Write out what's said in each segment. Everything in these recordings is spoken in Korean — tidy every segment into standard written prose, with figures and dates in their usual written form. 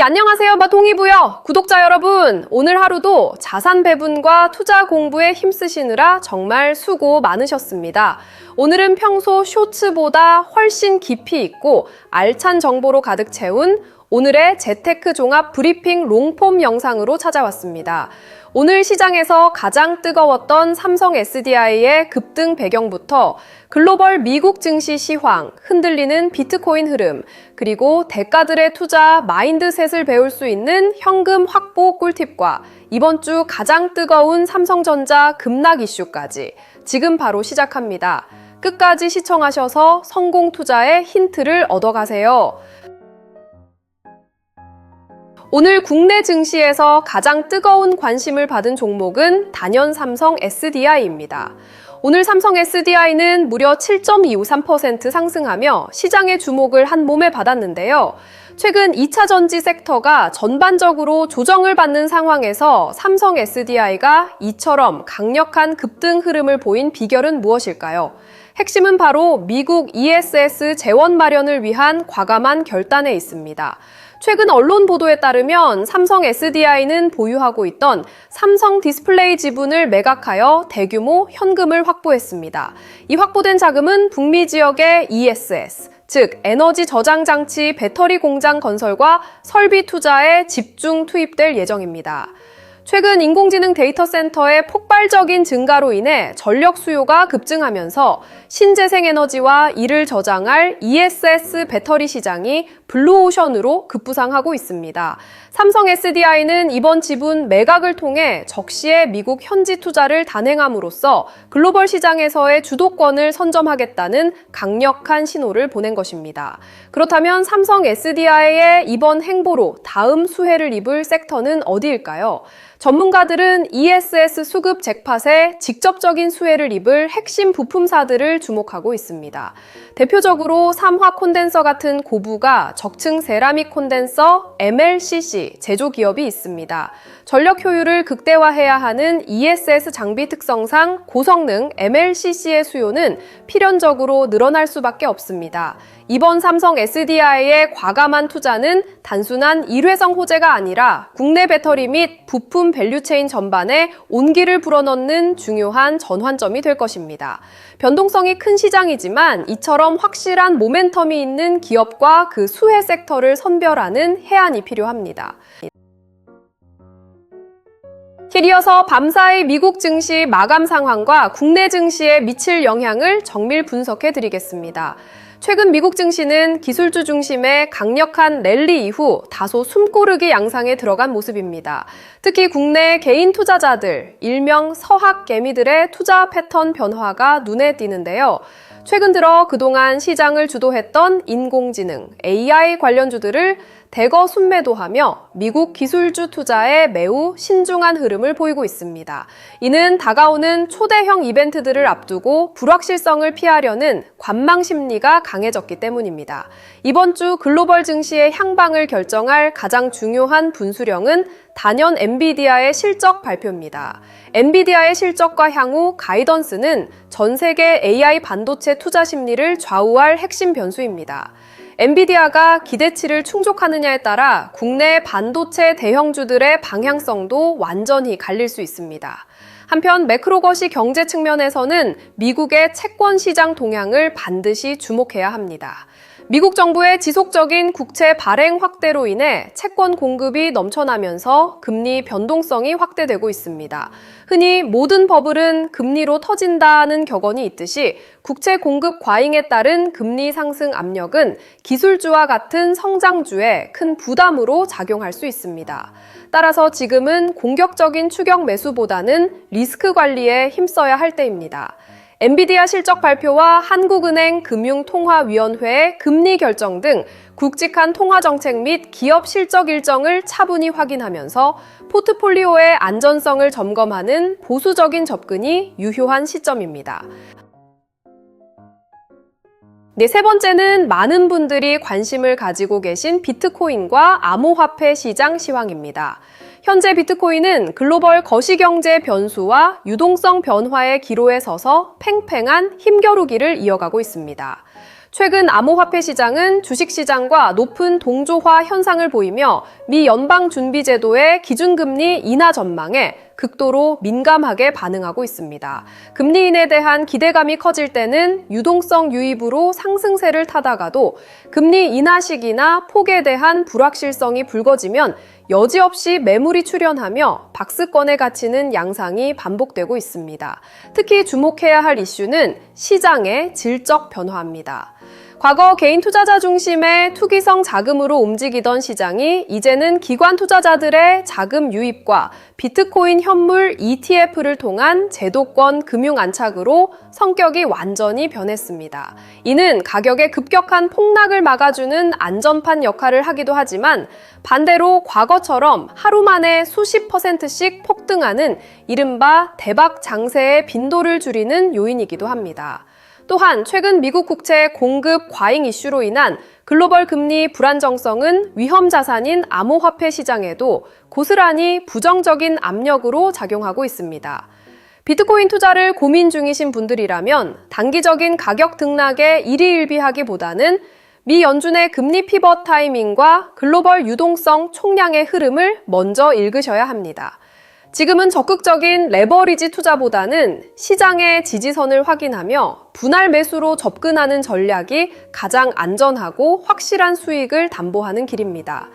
안녕하세요. 동이부요. 구독자 여러분, 오늘 하루도 자산 배분과 투자 공부에 힘쓰시느라 정말 수고 많으셨습니다. 오늘은 평소 쇼츠보다 훨씬 깊이 있고 알찬 정보로 가득 채운 오늘의 재테크 종합 브리핑 롱폼 영상으로 찾아왔습니다. 오늘 시장에서 가장 뜨거웠던 삼성 SDI의 급등 배경부터 글로벌 미국 증시 시황, 흔들리는 비트코인 흐름, 그리고 대가들의 투자 마인드셋을 배울 수 있는 현금 확보 꿀팁과 이번 주 가장 뜨거운 삼성전자 급락 이슈까지 지금 바로 시작합니다. 끝까지 시청하셔서 성공 투자의 힌트를 얻어가세요. 오늘 국내 증시에서 가장 뜨거운 관심을 받은 종목은 단연 삼성 SDI입니다. 오늘 삼성 SDI는 무려 7.253% 상승하며 시장의 주목을 한 몸에 받았는데요. 최근 2차 전지 섹터가 전반적으로 조정을 받는 상황에서 삼성 SDI가 이처럼 강력한 급등 흐름을 보인 비결은 무엇일까요? 핵심은 바로 미국 ESS 재원 마련을 위한 과감한 결단에 있습니다. 최근 언론 보도에 따르면 삼성 SDI는 보유하고 있던 삼성 디스플레이 지분을 매각하여 대규모 현금을 확보했습니다. 이 확보된 자금은 북미 지역의 ESS, 즉 에너지 저장 장치 배터리 공장 건설과 설비 투자에 집중 투입될 예정입니다. 최근 인공지능 데이터 센터의 폭발적인 증가로 인해 전력 수요가 급증하면서 신재생 에너지와 이를 저장할 ESS 배터리 시장이 블루오션으로 급부상하고 있습니다. 삼성 SDI는 이번 지분 매각을 통해 적시에 미국 현지 투자를 단행함으로써 글로벌 시장에서의 주도권을 선점하겠다는 강력한 신호를 보낸 것입니다. 그렇다면 삼성 SDI의 이번 행보로 다음 수혜를 입을 섹터는 어디일까요? 전문가들은 ESS 수급 잭팟에 직접적인 수혜를 입을 핵심 부품사들을 주목하고 있습니다. 대표적으로 삼화 콘덴서 같은 고부가 적층 세라믹 콘덴서 MLCC 제조 기업이 있습니다. 전력 효율을 극대화해야 하는 ESS 장비 특성상 고성능 MLCC의 수요는 필연적으로 늘어날 수밖에 없습니다. 이번 삼성 SDI의 과감한 투자는 단순한 일회성 호재가 아니라 국내 배터리 및 부품 밸류체인 전반에 온기를 불어넣는 중요한 전환점이 될 것입니다. 변동성이 큰 시장이지만 이처럼 확실한 모멘텀이 있는 기업과 그 수혜 섹터를 선별하는 해안이 필요합니다. 이어서 밤사이 미국 증시 마감 상황과 국내 증시에 미칠 영향을 정밀 분석해 드리겠습니다. 최근 미국 증시는 기술주 중심의 강력한 랠리 이후 다소 숨고르기 양상에 들어간 모습입니다. 특히 국내 개인 투자자들, 일명 서학개미들의 투자 패턴 변화가 눈에 띄는데요. 최근 들어 그동안 시장을 주도했던 인공지능, AI 관련주들을 대거 순매도하며 미국 기술주 투자에 매우 신중한 흐름을 보이고 있습니다. 이는 다가오는 초대형 이벤트들을 앞두고 불확실성을 피하려는 관망 심리가 강해졌기 때문입니다. 이번 주 글로벌 증시의 향방을 결정할 가장 중요한 분수령은 단연 엔비디아의 실적 발표입니다. 엔비디아의 실적과 향후 가이던스는 전 세계 AI 반도체 투자 심리를 좌우할 핵심 변수입니다. 엔비디아가 기대치를 충족하느냐에 따라 국내 반도체 대형주들의 방향성도 완전히 갈릴 수 있습니다. 한편 매크로거시 경제 측면에서는 미국의 채권 시장 동향을 반드시 주목해야 합니다. 미국 정부의 지속적인 국채 발행 확대로 인해 채권 공급이 넘쳐나면서 금리 변동성이 확대되고 있습니다. 흔히 모든 버블은 금리로 터진다는 격언이 있듯이 국채 공급 과잉에 따른 금리 상승 압력은 기술주와 같은 성장주에 큰 부담으로 작용할 수 있습니다. 따라서 지금은 공격적인 추격 매수보다는 리스크 관리에 힘써야 할 때입니다. 엔비디아 실적 발표와 한국은행 금융통화위원회의 금리 결정 등 굵직한 통화정책 및 기업 실적 일정을 차분히 확인하면서 포트폴리오의 안전성을 점검하는 보수적인 접근이 유효한 시점입니다. 네, 세 번째는 많은 분들이 관심을 가지고 계신 비트코인과 암호화폐 시장 시황입니다. 현재 비트코인은 글로벌 거시경제 변수와 유동성 변화의 기로에 서서 팽팽한 힘겨루기를 이어가고 있습니다. 최근 암호화폐 시장은 주식시장과 높은 동조화 현상을 보이며 미 연방준비제도의 기준금리 인하 전망에 극도로 민감하게 반응하고 있습니다. 금리 인하에 대한 기대감이 커질 때는 유동성 유입으로 상승세를 타다가도 금리 인하 시기나 폭에 대한 불확실성이 불거지면 여지없이 매물이 출현하며 박스권에 갇히는 양상이 반복되고 있습니다. 특히 주목해야 할 이슈는 시장의 질적 변화입니다. 과거 개인 투자자 중심의 투기성 자금으로 움직이던 시장이 이제는 기관 투자자들의 자금 유입과 비트코인 현물 ETF를 통한 제도권 금융 안착으로 성격이 완전히 변했습니다. 이는 가격의 급격한 폭락을 막아주는 안전판 역할을 하기도 하지만 반대로 과거처럼 하루 만에 수십 %씩 폭등하는 이른바 대박 장세의 빈도를 줄이는 요인이기도 합니다. 또한 최근 미국 국채 공급 과잉 이슈로 인한 글로벌 금리 불안정성은 위험 자산인 암호화폐 시장에도 고스란히 부정적인 압력으로 작용하고 있습니다. 비트코인 투자를 고민 중이신 분들이라면 단기적인 가격 등락에 일희일비하기보다는 미 연준의 금리 피벗 타이밍과 글로벌 유동성 총량의 흐름을 먼저 읽으셔야 합니다. 지금은 적극적인 레버리지 투자보다는 시장의 지지선을 확인하며 분할 매수로 접근하는 전략이 가장 안전하고 확실한 수익을 담보하는 길입니다.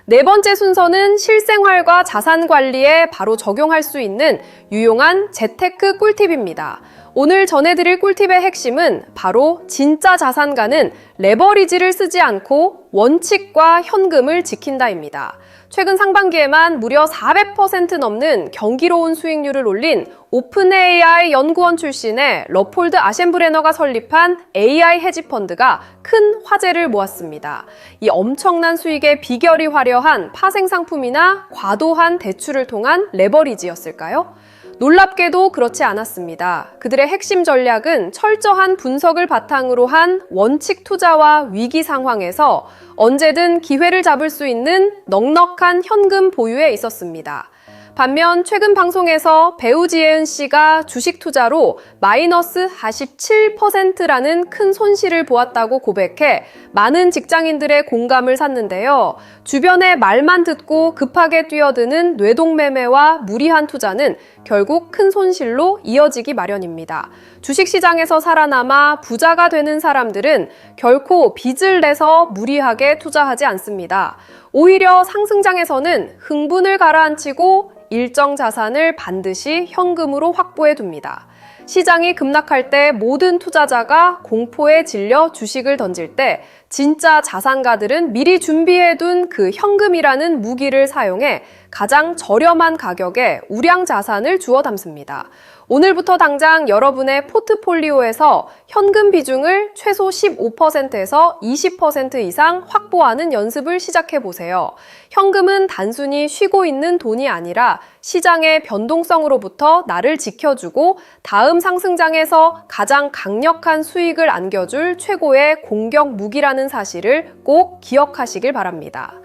네 번째 순서는 실생활과 자산 관리에 바로 적용할 수 있는 유용한 재테크 꿀팁입니다. 오늘 전해드릴 꿀팁의 핵심은 바로 진짜 자산가는 레버리지를 쓰지 않고 원칙과 현금을 지킨다입니다. 최근 상반기에만 무려 400% 넘는 경이로운 수익률을 올린 오픈AI 연구원 출신의 러폴드 아셴브레너가 설립한 AI 헤지펀드가 큰 화제를 모았습니다. 이 엄청난 수익의 비결이 화려한 파생 상품이나 과도한 대출을 통한 레버리지였을까요? 놀랍게도 그렇지 않았습니다. 그들의 핵심 전략은 철저한 분석을 바탕으로 한 원칙 투자와 위기 상황에서 언제든 기회를 잡을 수 있는 넉넉한 현금 보유에 있었습니다. 반면 최근 방송에서 배우 지혜은 씨가 주식 투자로 마이너스 47%라는 큰 손실을 보았다고 고백해 많은 직장인들의 공감을 샀는데요. 주변의 말만 듣고 급하게 뛰어드는 뇌동매매와 무리한 투자는 결국 큰 손실로 이어지기 마련입니다. 주식시장에서 살아남아 부자가 되는 사람들은 결코 빚을 내서 무리하게 투자하지 않습니다. 오히려 상승장에서는 흥분을 가라앉히고 일정 자산을 반드시 현금으로 확보해 둡니다. 시장이 급락할 때 모든 투자자가 공포에 질려 주식을 던질 때 진짜 자산가들은 미리 준비해둔 그 현금이라는 무기를 사용해 가장 저렴한 가격에 우량 자산을 주워 담습니다. 오늘부터 당장 여러분의 포트폴리오에서 현금 비중을 최소 15%에서 20% 이상 확보하는 연습을 시작해 보세요. 현금은 단순히 쉬고 있는 돈이 아니라 시장의 변동성으로부터 나를 지켜주고 다음 상승장에서 가장 강력한 수익을 안겨줄 최고의 공격 무기라는 사실을 꼭 기억하시길 바랍니다.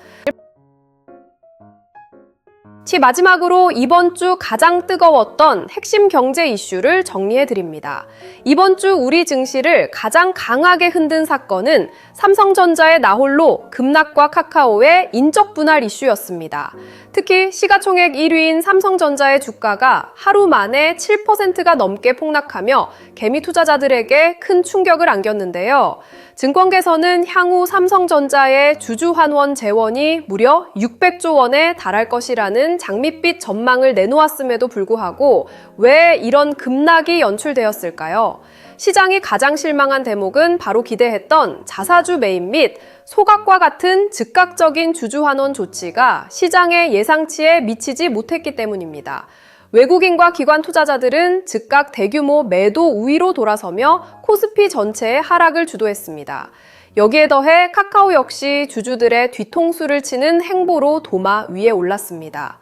마지막으로 이번 주 가장 뜨거웠던 핵심 경제 이슈를 정리해 드립니다. 이번 주 우리 증시를 가장 강하게 흔든 사건은 삼성전자의 나홀로 급락과 카카오의 인적 분할 이슈였습니다. 특히 시가총액 1위인 삼성전자의 주가가 하루 만에 7%가 넘게 폭락하며 개미 투자자들에게 큰 충격을 안겼는데요. 증권계에서는 향후 삼성전자의 주주환원 재원이 무려 600조 원에 달할 것이라는 장밋빛 전망을 내놓았음에도 불구하고 왜 이런 급락이 연출되었을까요? 시장이 가장 실망한 대목은 바로 기대했던 자사주 매입 및 소각과 같은 즉각적인 주주환원 조치가 시장의 예상치에 미치지 못했기 때문입니다. 외국인과 기관 투자자들은 즉각 대규모 매도 우위로 돌아서며 코스피 전체의 하락을 주도했습니다. 여기에 더해 카카오 역시 주주들의 뒤통수를 치는 행보로 도마 위에 올랐습니다.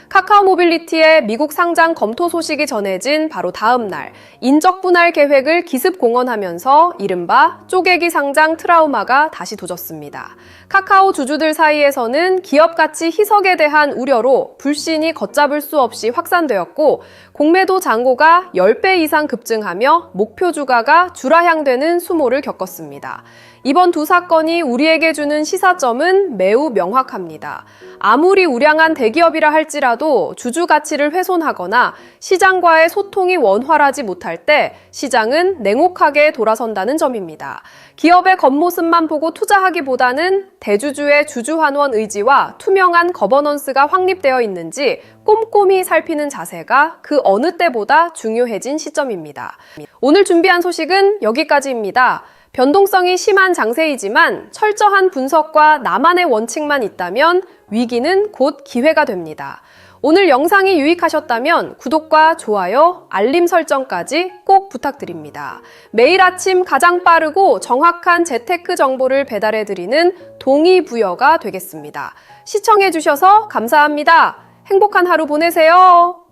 카카오 모빌리티의 미국 상장 검토 소식이 전해진 바로 다음 날 인적 분할 계획을 기습 공언하면서 이른바 쪼개기 상장 트라우마가 다시 도졌습니다. 카카오 주주들 사이에서는 기업 가치 희석에 대한 우려로 불신이 걷잡을 수 없이 확산되었고 공매도 잔고가 10배 이상 급증하며 목표 주가가 줄하향되는 수모를 겪었습니다. 이번 두 사건이 우리에게 주는 시사점은 매우 명확합니다. 아무리 우량한 대기업이라 할지라도 주주 가치를 훼손하거나 시장과의 소통이 원활하지 못할 때 시장은 냉혹하게 돌아선다는 점입니다. 기업의 겉모습만 보고 투자하기보다는 대주주의 주주 환원 의지와 투명한 거버넌스가 확립되어 있는지 꼼꼼히 살피는 자세가 그 어느 때보다 중요해진 시점입니다. 오늘 준비한 소식은 여기까지입니다. 변동성이 심한 장세이지만 철저한 분석과 나만의 원칙만 있다면 위기는 곧 기회가 됩니다. 오늘 영상이 유익하셨다면 구독과 좋아요, 알림 설정까지 꼭 부탁드립니다. 매일 아침 가장 빠르고 정확한 재테크 정보를 배달해드리는 동의부여가 되겠습니다. 시청해주셔서 감사합니다. 행복한 하루 보내세요.